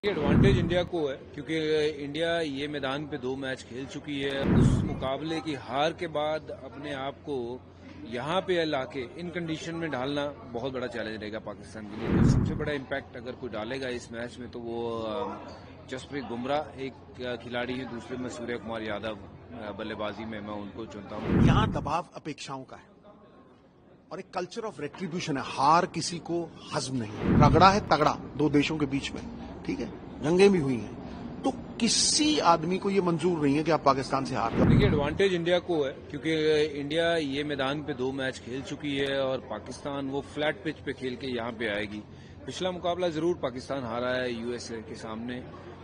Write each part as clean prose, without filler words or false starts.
Advantage India को है क्योंकि इंडिया ये मैदान पे 2 मैच खेल चुकी है। उस मुकाबले की हार के बाद अपने आप को यहाँ पे लाके इन कंडीशन में ढालना बहुत बड़ा चैलेंज रहेगा पाकिस्तान के लिए। तो सबसे बड़ा इम्पैक्ट अगर कोई डालेगा इस मैच में तो वो जसप्रीत बुमराह एक खिलाड़ी है, दूसरे में सूर्य कुमार यादव बल्लेबाजी में मैं उनको चुनता हूँ। यहाँ दबाव अपेक्षाओं का है और एक कल्चर ऑफ रेट्रीब्यूशन है। हार किसी को हजम नहीं, रगड़ा है तगड़ा दो देशों के बीच में, ठीक है, जंगें भी हुई हैं, तो किसी आदमी को ये मंजूर नहीं है कि आप पाकिस्तान से हार जाओ। देखिए, एडवांटेज इंडिया को है क्योंकि इंडिया ये मैदान पे 2 मैच खेल चुकी है और पाकिस्तान वो फ्लैट पिच पे खेल के यहाँ पे आएगी। पिछला मुकाबला जरूर पाकिस्तान हारा है यूएसए के सामने,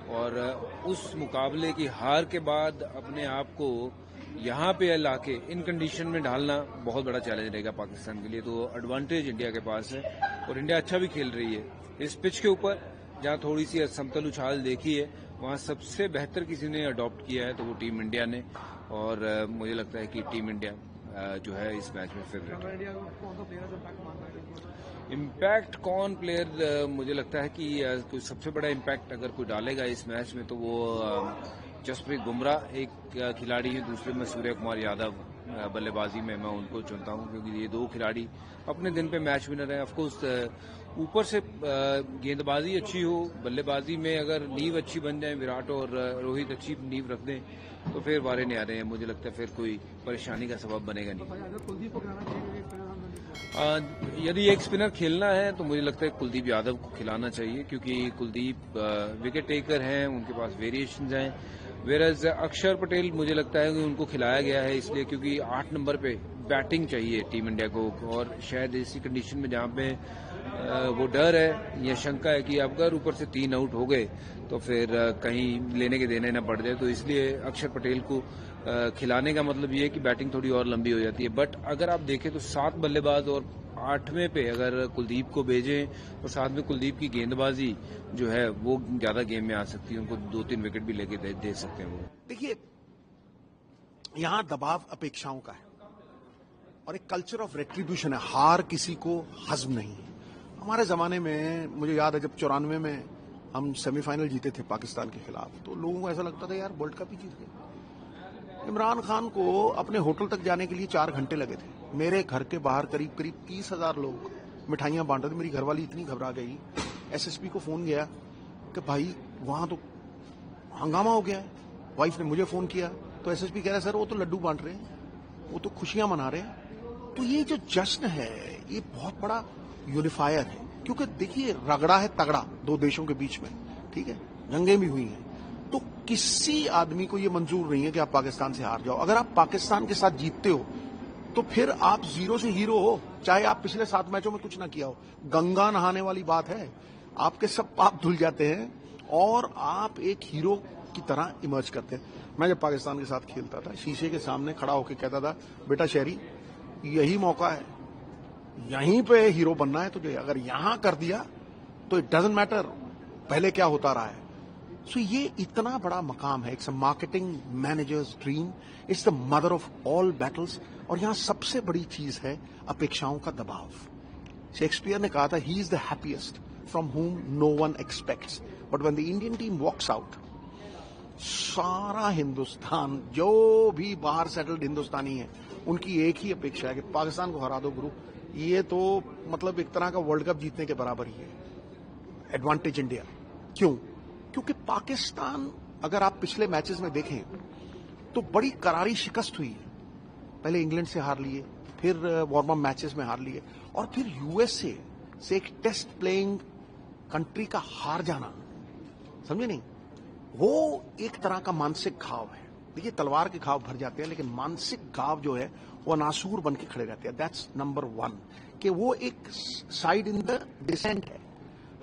और उस मुकाबले की हार के बाद अपने आप को यहाँ पे लाके इन कंडीशन में ढालना बहुत बड़ा चैलेंज रहेगा पाकिस्तान के लिए। तो एडवांटेज इंडिया के पास है और इंडिया अच्छा भी खेल रही है इस पिच के ऊपर। जहाँ थोड़ी सी समतल उछाल देखी है वहाँ सबसे बेहतर किसी ने अडॉप्ट किया है तो वो टीम इंडिया ने, और मुझे लगता है कि टीम इंडिया जो है इस मैच में फेवरेट है। इम्पैक्ट कौन प्लेयर, मुझे लगता है कि कोई सबसे बड़ा इम्पैक्ट अगर कोई डालेगा इस मैच में तो वो जसप्रीत बुमराह एक खिलाड़ी है, दूसरे में सूर्य कुमार यादव बल्लेबाजी में मैं उनको चुनता हूं क्योंकि ये 2 खिलाड़ी अपने दिन पे मैच विनर हैं। ऑफकोर्स ऊपर से गेंदबाजी अच्छी हो, बल्लेबाजी में अगर नींव अच्छी बन जाए, विराट और रोहित अच्छी नींव रख दें तो फिर वारे नहीं आ रहे हैं। मुझे लगता है फिर कोई परेशानी का सबब बनेगा नहीं। यदि एक स्पिनर खेलना है तो मुझे लगता है कुलदीप यादव को खिलाना चाहिए क्योंकि कुलदीप विकेट टेकर हैं, उनके पास वेरिएशंस हैं। वेरज अक्षर पटेल मुझे लगता है कि उनको खिलाया गया है इसलिए क्योंकि 8 नंबर पे बैटिंग चाहिए टीम इंडिया को, और शायद इसी कंडीशन में जहां पे वो डर है या शंका है कि अगर ऊपर से 3 आउट हो गए तो फिर कहीं लेने के देने न पड़ जाए, तो इसलिए अक्षर पटेल को खिलाने का मतलब ये है कि बैटिंग थोड़ी और लंबी हो जाती है। बट अगर आप देखें तो 7 बल्लेबाज और 8वें पे अगर कुलदीप को भेजें और साथ में कुलदीप की गेंदबाजी जो है वो ज्यादा गेम में आ सकती है, उनको 2-3 विकेट भी लेके दे सकते हैं वो। देखिए, यहाँ दबाव अपेक्षाओं का है और एक कल्चर ऑफ रेट्रीब्यूशन है। हार किसी को हजम नहीं है। हमारे जमाने में मुझे याद है जब 94 में हम सेमीफाइनल जीते थे पाकिस्तान के खिलाफ, तो लोगों को ऐसा लगता था यार वर्ल्ड कप ही जीत गए। इमरान खान को अपने होटल तक जाने के लिए 4 घंटे लगे थे। मेरे घर के बाहर करीब 30,000 लोग मिठाइयां बांट रहे थे। मेरी घरवाली इतनी घबरा गई, एसएसपी को फोन गया कि भाई वहां तो हंगामा हो गया है। वाइफ ने मुझे फोन किया तो एसएसपी कह रहा है सर वो तो लड्डू बांट रहे हैं, वो तो खुशियां मना रहे हैं। तो ये जो जश्न है ये बहुत बड़ा यूनिफायर है क्योंकि देखिए रगड़ा है तगड़ा 2 देशों के बीच में, ठीक है, जंगें भी हुई हैं, तो किसी आदमी को ये मंजूर नहीं है कि आप पाकिस्तान से हार जाओ। अगर आप पाकिस्तान के साथ जीतते हो तो फिर आप 0 से हीरो हो, चाहे आप पिछले 7 मैचों में कुछ ना किया हो। गंगा नहाने वाली बात है, आपके सब पाप धुल जाते हैं और आप एक हीरो की तरह इमर्ज करते हैं। मैं जब पाकिस्तान के साथ खेलता था शीशे के सामने खड़ा होकर कहता था बेटा शहरी यही मौका है, यहीं पे हीरो बनना है तुझे, अगर यहां कर दिया तो इट डजंट मैटर पहले क्या होता रहा है। सो ये इतना बड़ा मकाम है, it's a marketing managers dream, it's the mother of all battles. और यहां सबसे बड़ी चीज है अपेक्षाओं का दबाव। शेक्सपियर ने कहा था he is the happiest from whom no one expects, but when the Indian team walks out, सारा हिंदुस्तान, जो भी बाहर सेटल्ड हिंदुस्तानी है, उनकी एक ही अपेक्षा है कि पाकिस्तान को हरा दो गुरु। ये तो मतलब एक तरह का वर्ल्ड कप जीतने के बराबर ही है। एडवांटेज इंडिया क्यों? क्योंकि पाकिस्तान अगर आप पिछले मैचेस में देखें तो बड़ी करारी शिकस्त हुई है। पहले इंग्लैंड से हार लिए, फिर वार्म अप मैचेस में हार लिए, और फिर यूएसए से एक टेस्ट प्लेइंग कंट्री का हार जाना, समझे नहीं, वो एक तरह का मानसिक घाव है। देखिए तलवार के घाव भर जाते हैं लेकिन मानसिक घाव जो है वो नासूर बन के खड़े रहते हैं। दैट्स नंबर 1 कि वो एक साइड इन द डिसेंट है,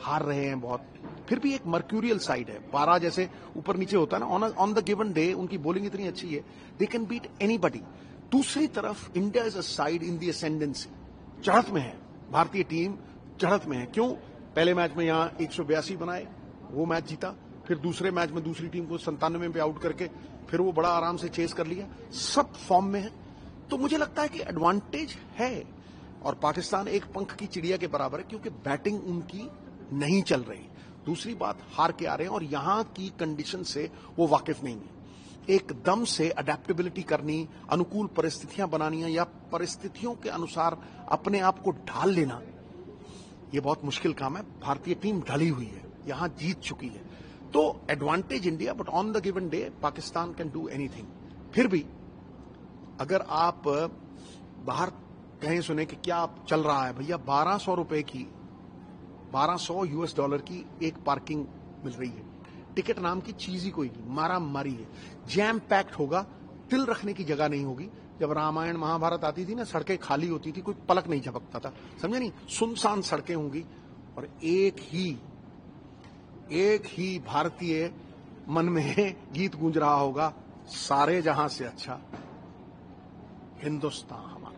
हार रहे हैं बहुत, फिर भी एक मर्क्यूरियल साइड है। पारा जैसे ऊपर नीचे होता है ना, ऑन द गिवन डे उनकी बॉलिंग इतनी अच्छी है दे कैन बीट एनीबडी। दूसरी तरफ India is a side in the ascendancy, चढ़त में है, भारतीय टीम चढ़त में है। क्यों? पहले मैच में यहां 182 बनाए, वो मैच जीता, फिर दूसरे मैच में दूसरी टीम को 97 पे आउट करके फिर वो बड़ा आराम से चेस कर लिया, सब फॉर्म में है। तो मुझे लगता है कि एडवांटेज है और पाकिस्तान एक पंख की चिड़िया के बराबर है क्योंकि बैटिंग उनकी नहीं चल रही। दूसरी बात, हार के आ रहे हैं और यहां की कंडीशन से वो वाकिफ नहीं है। एकदम से अडेप्टेबिलिटी करनी, अनुकूल परिस्थितियां बनानी या परिस्थितियों के अनुसार अपने आप को ढाल लेना, ये बहुत मुश्किल काम है। भारतीय टीम ढली हुई है, यहां जीत चुकी है, तो advantage India, but on the given day Pakistan can do anything. फिर भी अगर आप बाहर कहीं सुने कि क्या चल रहा है, भैया 1200 रुपए की, 1200 US डॉलर की एक पार्किंग मिल रही है। टिकट नाम की चीज ही कोई नहीं, मारा मारी है, जैम पैक्ड होगा, तिल रखने की जगह नहीं होगी। जब रामायण महाभारत आती थी ना, सड़कें खाली होती थी, कोई पलक नहीं झपकता था, समझे नहीं, सुनसान सड़कें होंगी और एक ही भारतीय मन में गीत गूंज रहा होगा, सारे जहां से अच्छा हिंदुस्तान हमारा।